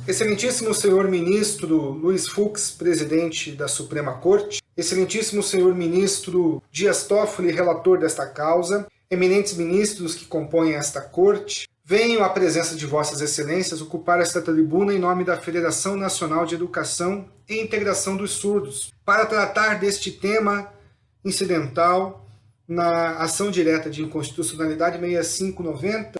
Excelentíssimo senhor ministro Luiz Fux, presidente da Suprema Corte, excelentíssimo senhor ministro Dias Toffoli, relator desta causa, eminentes ministros que compõem esta corte, venho à presença de vossas excelências ocupar esta tribuna em nome da Federação Nacional de Educação e Integração dos Surdos, para tratar deste tema incidental na ação direta de inconstitucionalidade 6590,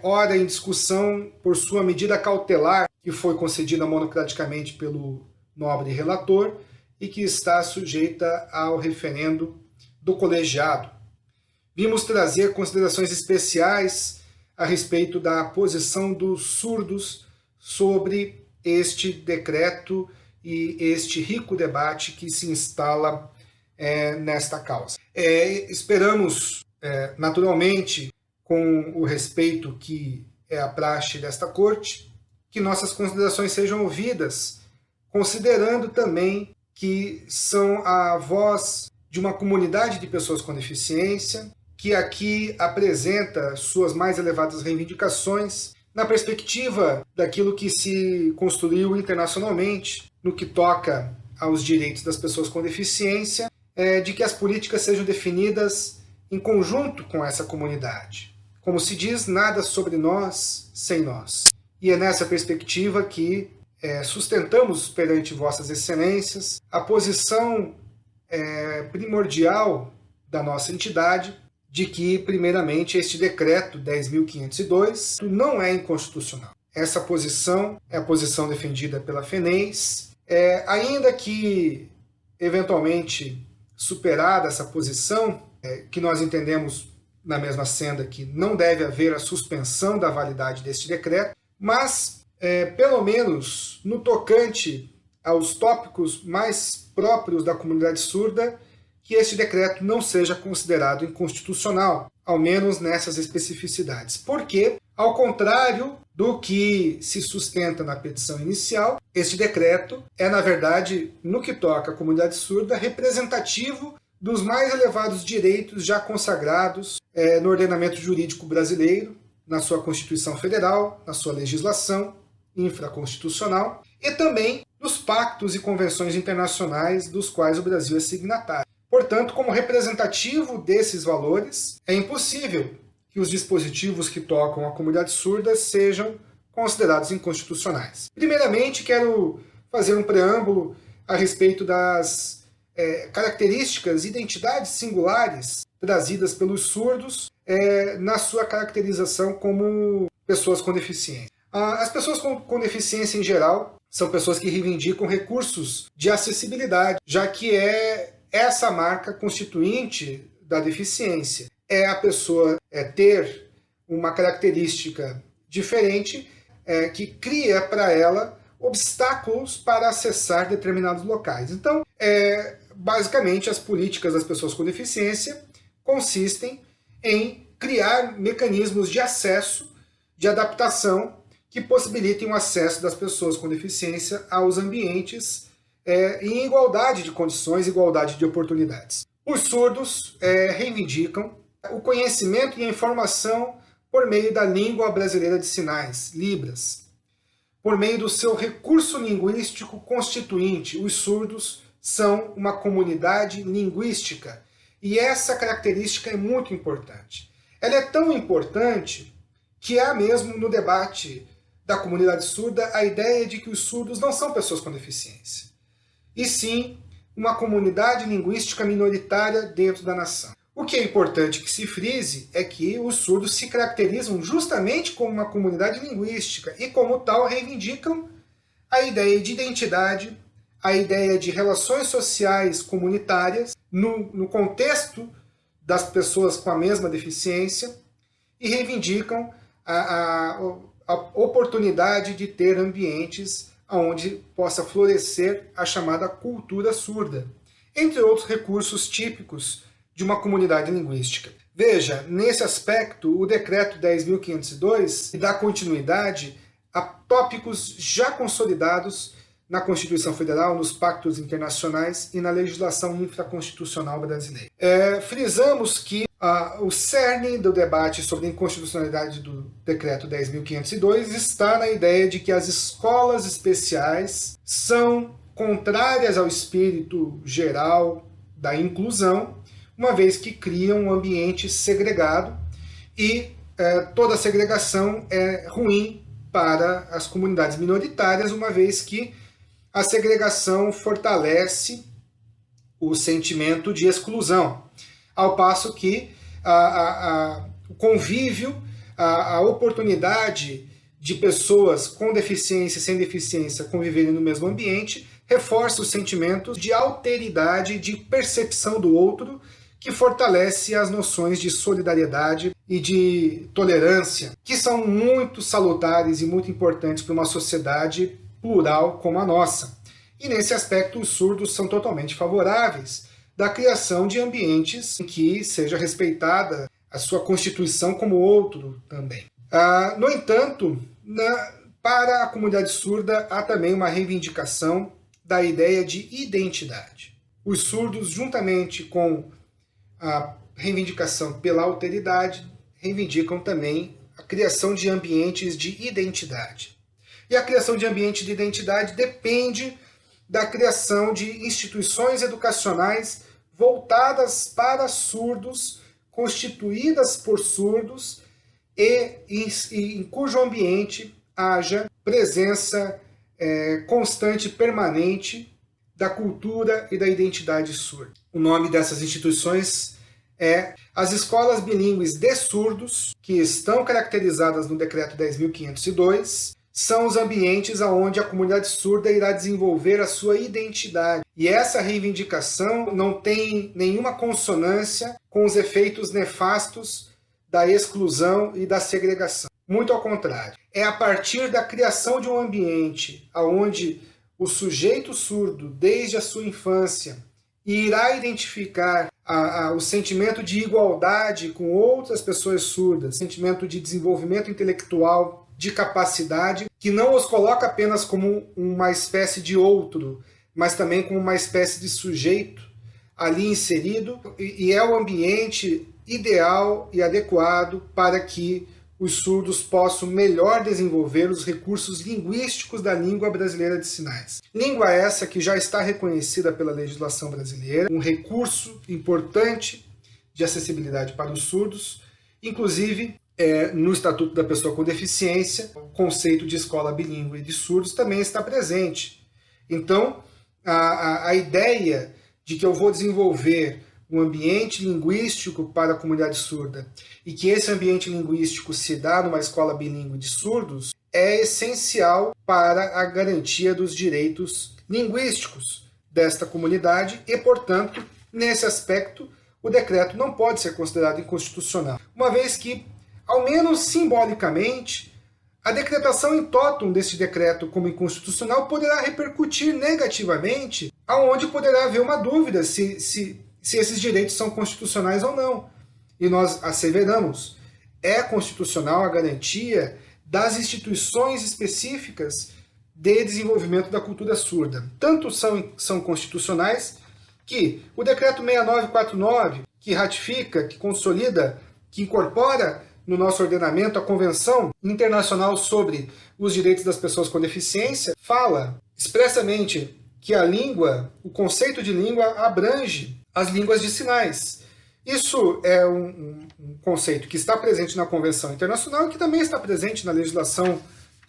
ora em discussão por sua medida cautelar, que foi concedida monocraticamente pelo nobre relator e que está sujeita ao referendo do colegiado. Vimos trazer considerações especiais a respeito da posição dos surdos sobre este decreto e este rico debate que se instala nesta causa. Esperamos, naturalmente, com o respeito que é a praxe desta corte, que nossas considerações sejam ouvidas, considerando também que são a voz de uma comunidade de pessoas com deficiência, que aqui apresenta suas mais elevadas reivindicações na perspectiva daquilo que se construiu internacionalmente no que toca aos direitos das pessoas com deficiência, de que as políticas sejam definidas em conjunto com essa comunidade. Como se diz, nada sobre nós sem nós. E é nessa perspectiva que sustentamos perante vossas excelências a posição primordial da nossa entidade de que, primeiramente, este decreto 10.502 não é inconstitucional. Essa posição é a posição defendida pela FENEIS, ainda que, eventualmente, superada essa posição, que nós entendemos na mesma senda que não deve haver a suspensão da validade deste decreto, mas, pelo menos no tocante aos tópicos mais próprios da comunidade surda, que este decreto não seja considerado inconstitucional, ao menos nessas especificidades. Porque, ao contrário do que se sustenta na petição inicial, este decreto é, na verdade, no que toca à comunidade surda, representativo dos mais elevados direitos já consagrados no ordenamento jurídico brasileiro, na sua Constituição Federal, na sua legislação infraconstitucional, e também nos pactos e convenções internacionais dos quais o Brasil é signatário. Portanto, como representativo desses valores, é impossível que os dispositivos que tocam a comunidade surda sejam considerados inconstitucionais. Primeiramente, quero fazer um preâmbulo a respeito das características, identidades singulares trazidas pelos surdos na sua caracterização como pessoas com deficiência. As pessoas com deficiência, em geral, são pessoas que reivindicam recursos de acessibilidade, já que é essa marca constituinte da deficiência. É a pessoa ter uma característica diferente que cria para ela obstáculos para acessar determinados locais. Então, basicamente, as políticas das pessoas com deficiência consistem em criar mecanismos de acesso, de adaptação, que possibilitem o acesso das pessoas com deficiência aos ambientes em igualdade de condições, igualdade de oportunidades. Os surdos reivindicam o conhecimento e a informação por meio da língua brasileira de sinais, Libras. Por meio do seu recurso linguístico constituinte, os surdos são uma comunidade linguística. E essa característica é muito importante. Ela é tão importante que há mesmo no debate da comunidade surda a ideia de que os surdos não são pessoas com deficiência, e sim uma comunidade linguística minoritária dentro da nação. O que é importante que se frise é que os surdos se caracterizam justamente como uma comunidade linguística e, como tal, reivindicam a ideia de identidade, a ideia de relações sociais comunitárias no contexto das pessoas com a mesma deficiência e reivindicam a oportunidade de ter ambientes onde possa florescer a chamada cultura surda, entre outros recursos típicos de uma comunidade linguística. Veja, nesse aspecto, o decreto 10.502 dá continuidade a tópicos já consolidados na Constituição Federal, nos pactos internacionais e na legislação infraconstitucional brasileira. Frisamos que O cerne do debate sobre a inconstitucionalidade do Decreto 10.502 está na ideia de que as escolas especiais são contrárias ao espírito geral da inclusão, uma vez que criam um ambiente segregado e toda segregação é ruim para as comunidades minoritárias, uma vez que a segregação fortalece o sentimento de exclusão, ao passo que o convívio, a oportunidade de pessoas com deficiência e sem deficiência conviverem no mesmo ambiente reforça os sentimentos de alteridade, de percepção do outro, que fortalece as noções de solidariedade e de tolerância, que são muito salutares e muito importantes para uma sociedade plural como a nossa. E nesse aspecto, os surdos são totalmente favoráveis da criação de ambientes em que seja respeitada a sua constituição como outro também. No entanto, para a comunidade surda há também uma reivindicação da ideia de identidade. Os surdos, juntamente com a reivindicação pela alteridade, reivindicam também a criação de ambientes de identidade. E a criação de ambiente de identidade depende da criação de instituições educacionais voltadas para surdos, constituídas por surdos e em cujo ambiente haja presença constante e permanente da cultura e da identidade surda. O nome dessas instituições é as escolas bilíngues de surdos, que estão caracterizadas no Decreto 10.502, são os ambientes onde a comunidade surda irá desenvolver a sua identidade. E essa reivindicação não tem nenhuma consonância com os efeitos nefastos da exclusão e da segregação. Muito ao contrário. É a partir da criação de um ambiente onde o sujeito surdo, desde a sua infância, irá identificar o sentimento de igualdade com outras pessoas surdas, sentimento de desenvolvimento intelectual, de capacidade, que não os coloca apenas como uma espécie de outro, mas também como uma espécie de sujeito ali inserido, e é o ambiente ideal e adequado para que os surdos possam melhor desenvolver os recursos linguísticos da língua brasileira de sinais. Língua essa que já está reconhecida pela legislação brasileira, um recurso importante de acessibilidade para os surdos, inclusive no Estatuto da Pessoa com Deficiência, o conceito de escola bilíngue de surdos também está presente. Então, a ideia de que eu vou desenvolver um ambiente linguístico para a comunidade surda e que esse ambiente linguístico se dá numa escola bilíngue de surdos é essencial para a garantia dos direitos linguísticos desta comunidade e, portanto, nesse aspecto, o decreto não pode ser considerado inconstitucional, uma vez que, ao menos simbolicamente, a decretação in totum deste decreto como inconstitucional poderá repercutir negativamente, aonde poderá haver uma dúvida se esses direitos são constitucionais ou não. E nós asseveramos, é constitucional a garantia das instituições específicas de desenvolvimento da cultura surda. Tanto são constitucionais que o decreto 6949, que ratifica, que consolida, que incorpora no nosso ordenamento a Convenção Internacional sobre os Direitos das Pessoas com Deficiência, fala expressamente que a língua, o conceito de língua abrange as línguas de sinais. Isso é um conceito que está presente na Convenção Internacional e que também está presente na legislação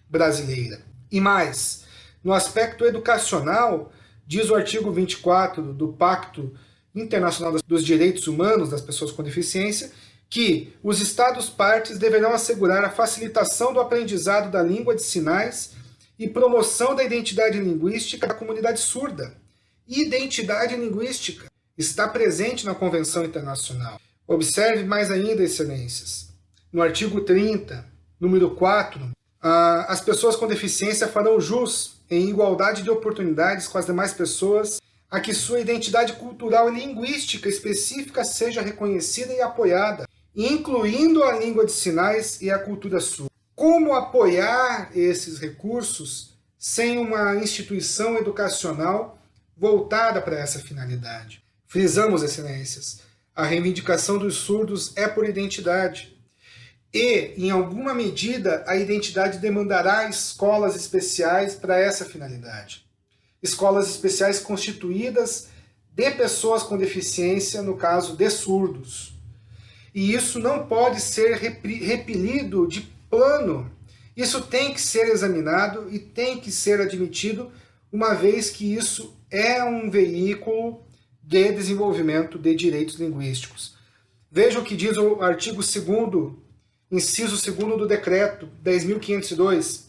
brasileira. E mais, no aspecto educacional, diz o artigo 24 do Pacto Internacional dos Direitos Humanos das Pessoas com Deficiência, que os Estados-partes deverão assegurar a facilitação do aprendizado da língua de sinais e promoção da identidade linguística da comunidade surda. Identidade linguística está presente na Convenção Internacional. Observe mais ainda, excelências. No artigo 30, número 4, as pessoas com deficiência farão jus em igualdade de oportunidades com as demais pessoas a que sua identidade cultural e linguística específica seja reconhecida e apoiada, incluindo a língua de sinais e a cultura surda. Como apoiar esses recursos sem uma instituição educacional voltada para essa finalidade? Frisamos, excelências, A reivindicação dos surdos é por identidade. E, em alguma medida, a identidade demandará escolas especiais para essa finalidade. Escolas especiais constituídas de pessoas com deficiência, no caso de surdos. E isso não pode ser repelido de plano. Isso tem que ser examinado e tem que ser admitido, uma vez que isso é um veículo de desenvolvimento de direitos linguísticos. Veja o que diz o artigo 2º, inciso 2º do decreto 10.502.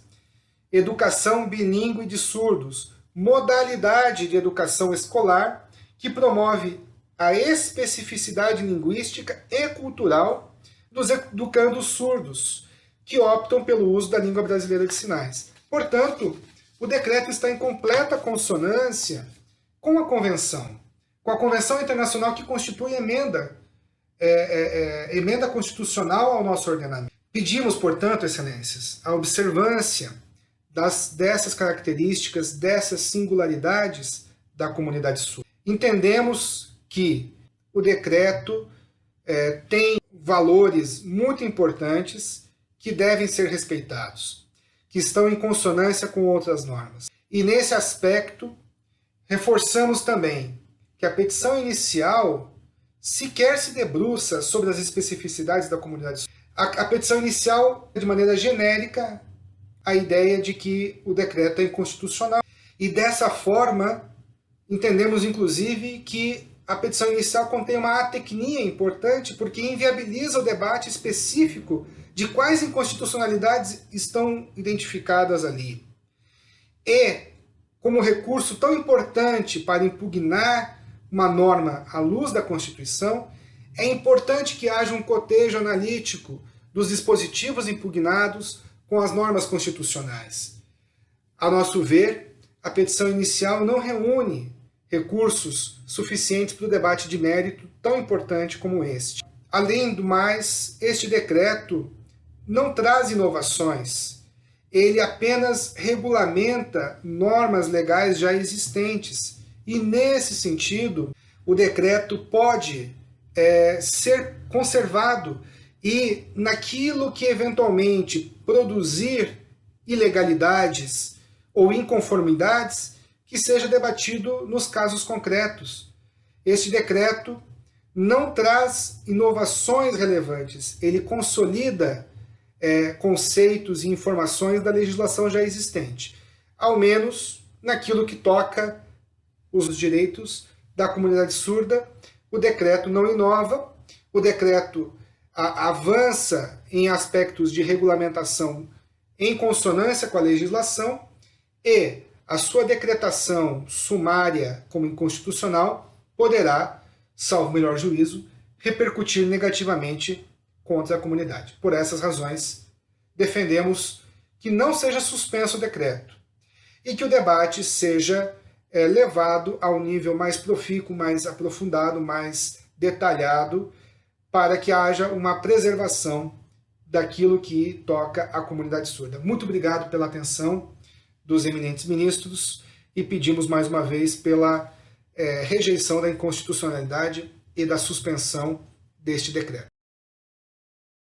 Educação bilíngue de surdos, modalidade de educação escolar que promove a especificidade linguística e cultural dos educandos surdos, que optam pelo uso da língua brasileira de sinais. Portanto, o decreto está em completa consonância com a Convenção Internacional que constitui emenda constitucional ao nosso ordenamento. Pedimos, portanto, excelências, a observância dessas características, dessas singularidades da comunidade surda. Entendemos que o decreto tem valores muito importantes que devem ser respeitados, que estão em consonância com outras normas. E nesse aspecto, reforçamos também que a petição inicial sequer se debruça sobre as especificidades da comunidade surda. A petição inicial, de maneira genérica, a ideia de que o decreto é inconstitucional. E dessa forma, entendemos inclusive que a petição inicial contém uma atecnia importante, porque inviabiliza o debate específico de quais inconstitucionalidades estão identificadas ali. E, como recurso tão importante para impugnar uma norma à luz da Constituição, é importante que haja um cotejo analítico dos dispositivos impugnados com as normas constitucionais. A nosso ver, a petição inicial não reúne recursos suficientes para o debate de mérito tão importante como este. Além do mais, este decreto não traz inovações. Ele apenas regulamenta normas legais já existentes. E, nesse sentido, o decreto pode ser conservado e, naquilo que eventualmente produzir ilegalidades ou inconformidades, que seja debatido nos casos concretos. Este decreto não traz inovações relevantes, ele consolida conceitos e informações da legislação já existente, ao menos naquilo que toca os direitos da comunidade surda. O decreto não inova, o decreto avança em aspectos de regulamentação em consonância com a legislação, e a sua decretação sumária como inconstitucional poderá, salvo melhor juízo, repercutir negativamente contra a comunidade. Por essas razões, defendemos que não seja suspenso o decreto e que o debate seja levado ao nível mais profícuo, mais aprofundado, mais detalhado, para que haja uma preservação daquilo que toca à comunidade surda. Muito obrigado pela atenção dos eminentes ministros e pedimos mais uma vez pela rejeição da inconstitucionalidade e da suspensão deste decreto.